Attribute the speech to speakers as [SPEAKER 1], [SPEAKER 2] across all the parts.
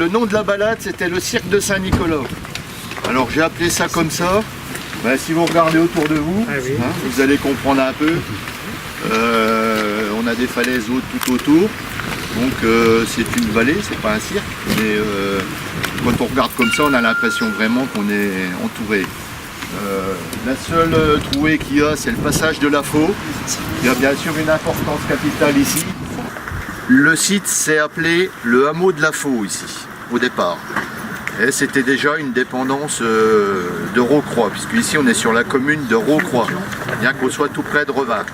[SPEAKER 1] le nom de la balade, c'était le cirque de Saint-Nicolas. Alors j'ai appelé ça comme ça. Ben, si vous regardez autour de vous,
[SPEAKER 2] oui.
[SPEAKER 1] vous allez comprendre un peu. On a des falaises hautes tout autour. Donc c'est une vallée, c'est pas un cirque. Mais quand on regarde comme ça, on a l'impression vraiment qu'on est entouré. La seule trouée qu'il y a, c'est le passage de la Faux. Il y a bien sûr une importance capitale ici. Le site s'est appelé le hameau de la Faux ici, au départ. Et c'était déjà une dépendance de Rocroi, puisque ici on est sur la commune de Rocroi, bien qu'on soit tout près de Revin.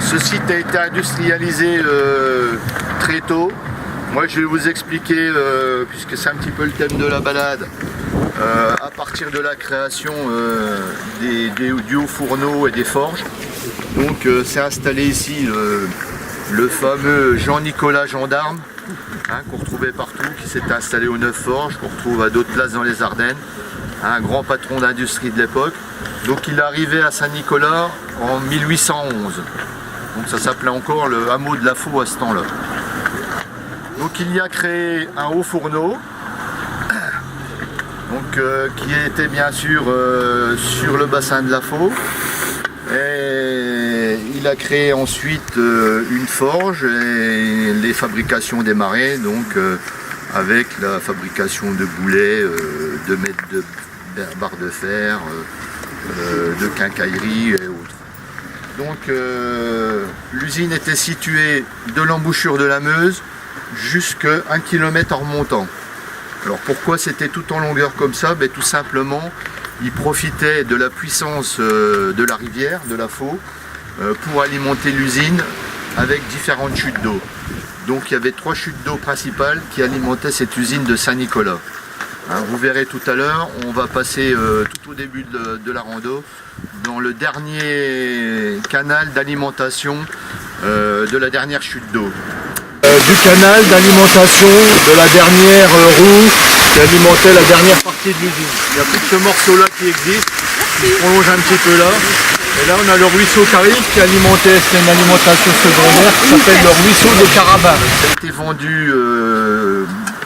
[SPEAKER 1] Ce site a été industrialisé très tôt. Moi je vais vous expliquer, puisque c'est un petit peu le thème de la balade, à partir de la création du haut fourneau et des forges. Donc c'est installé ici le fameux Jean-Nicolas Gendarme, qu'on retrouvait partout, qui s'était installé aux 9 forges, qu'on retrouve à d'autres places dans les Ardennes, un grand patron d'industrie de l'époque. Donc il est arrivé à Saint-Nicolas en 1811. Donc ça s'appelait encore le hameau de la Faux à ce temps-là. Donc il y a créé un haut fourneau, donc, qui était bien sûr sur le bassin de la Faux. Et il a créé ensuite une forge et les fabrications démarraient donc avec la fabrication de boulets, de mètres de barres de fer, de quincaillerie et autres. Donc l'usine était située de l'embouchure de la Meuse jusqu'à 1 km en remontant. Alors pourquoi c'était tout en longueur comme ça? Tout simplement, il profitait de la puissance de la rivière, de la Faux, pour alimenter l'usine avec différentes chutes d'eau. Donc il y avait 3 chutes d'eau principales qui alimentaient cette usine de Saint-Nicolas. Vous verrez tout à l'heure, on va passer tout au début de la rando dans le dernier canal d'alimentation de la dernière chute d'eau. Du canal d'alimentation de la dernière roue qui alimentait la dernière partie de l'usine. Il n'y a plus que ce morceau-là qui existe, qui se prolonge un petit peu là. Et là on a le ruisseau qui arrive, qui alimentait, c'est une alimentation secondaire qui s'appelle le ruisseau des Carabins. Ça a été vendu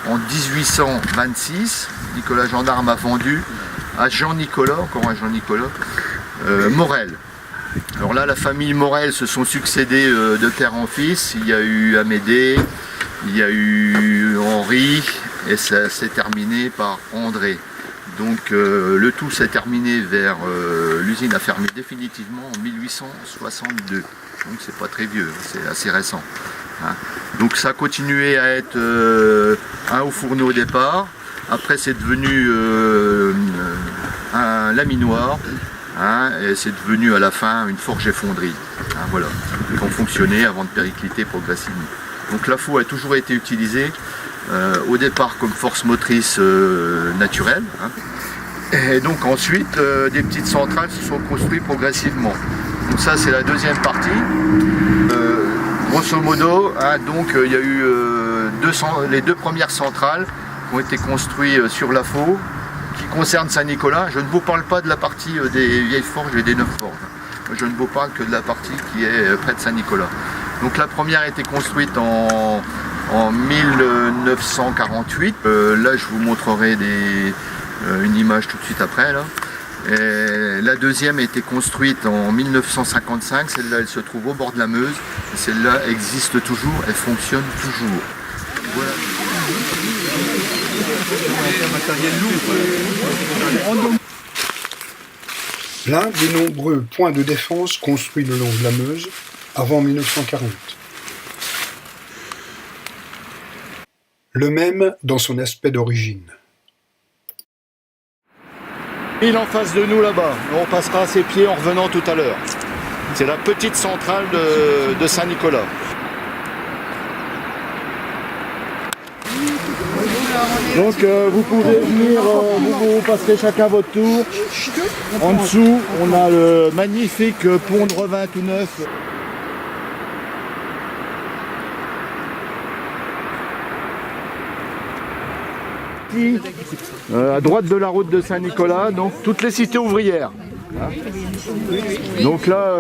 [SPEAKER 1] en 1826, Nicolas Gendarme a vendu à Jean-Nicolas, encore un Jean-Nicolas, Morel. Alors là, la famille Morel se sont succédés de père en fils. Il y a eu Amédée, il y a eu Henri, et ça s'est terminé par André. Donc le tout s'est terminé vers... l'usine a fermé définitivement en 1862. Donc c'est pas très vieux, c'est assez récent. Donc ça a continué à être un haut fourneau au départ. Après c'est devenu un laminoir. Et c'est devenu à la fin une forge et fonderie, voilà, qui ont fonctionné avant de péricliter progressivement. Donc la Faux a toujours été utilisée au départ comme force motrice naturelle, et donc ensuite des petites centrales se sont construites progressivement. Donc ça c'est la deuxième partie. Grosso modo, donc il y a eu les 2 premières centrales qui ont été construites sur la Faux, qui concerne Saint-Nicolas. Je ne vous parle pas de la partie des vieilles forges et des 9 forges. Je ne vous parle que de la partie qui est près de Saint-Nicolas. Donc la première a été construite en 1948. Là je vous montrerai une image tout de suite après. Là. Et la deuxième a été construite en 1955. Celle-là elle se trouve au bord de la Meuse. Celle-là existe toujours, elle fonctionne toujours. Voilà.
[SPEAKER 2] L'un des nombreux points de défense construits le long de la Meuse avant 1940. Le même dans son aspect d'origine.
[SPEAKER 1] Il est en face de nous là-bas, on passera à ses pieds en revenant tout à l'heure. C'est la petite centrale de Saint-Nicolas. Donc vous pouvez venir, vous passerez chacun votre tour. En dessous, on a le magnifique pont de Revin tout neuf. À droite de la route de Saint-Nicolas, donc toutes les cités ouvrières. Donc là,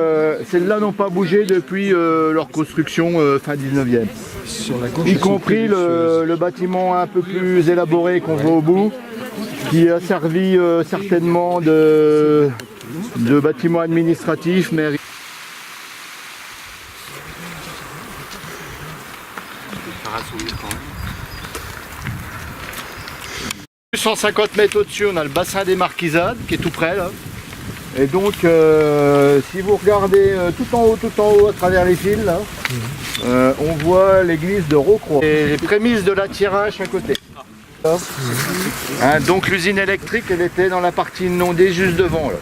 [SPEAKER 1] celles-là n'ont pas bougé depuis leur construction fin 19e.
[SPEAKER 2] sur la gauche.
[SPEAKER 1] Y compris le bâtiment un peu plus élaboré qu'on voit au bout, qui a servi certainement de bâtiment administratif, mais 150 mètres au-dessus, on a le bassin des Marquisades qui est tout près là. Et donc, si vous regardez tout en haut, à travers les fils là, on voit l'église de Rocroi. Et les prémices de l'attirage à côté. Hein, donc l'usine électrique, elle était dans la partie inondée juste devant là.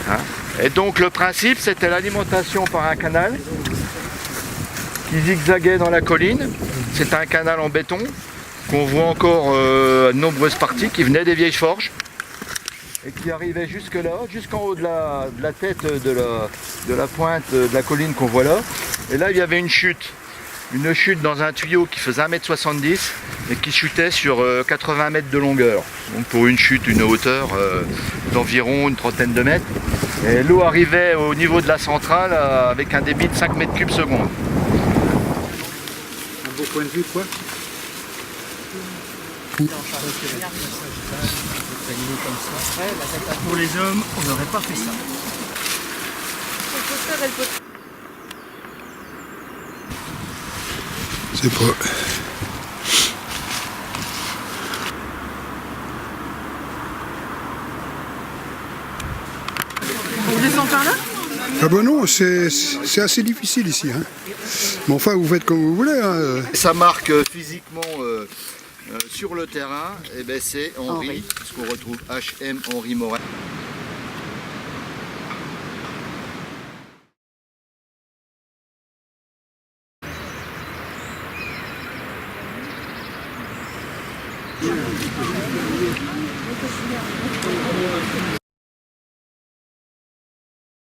[SPEAKER 1] Hein. Et donc le principe, c'était l'alimentation par un canal qui zigzaguait dans la colline. C'était un canal en béton qu'on voit encore à de nombreuses parties, qui venait des vieilles forges et qui arrivait jusque là, jusqu'en haut de la tête de la pointe de la colline qu'on voit là. Et là, il y avait une chute dans un tuyau qui faisait 1,70 m et qui chutait sur 80 mètres de longueur. Donc pour une chute, une hauteur d'environ une trentaine de mètres. Et l'eau arrivait au niveau de la centrale avec un débit de 5 mètres cubes seconde.
[SPEAKER 2] Un beau point de vue, quoi.
[SPEAKER 3] Pour les hommes, on n'aurait pas fait ça.
[SPEAKER 2] C'est pas...
[SPEAKER 4] On descend par là?
[SPEAKER 2] Ah ben non, c'est assez difficile ici. Hein. Mais enfin, vous faites comme vous voulez. Hein.
[SPEAKER 1] Ça marque physiquement sur le terrain, et ben c'est Henri, ce qu'on retrouve HM Henri Morin.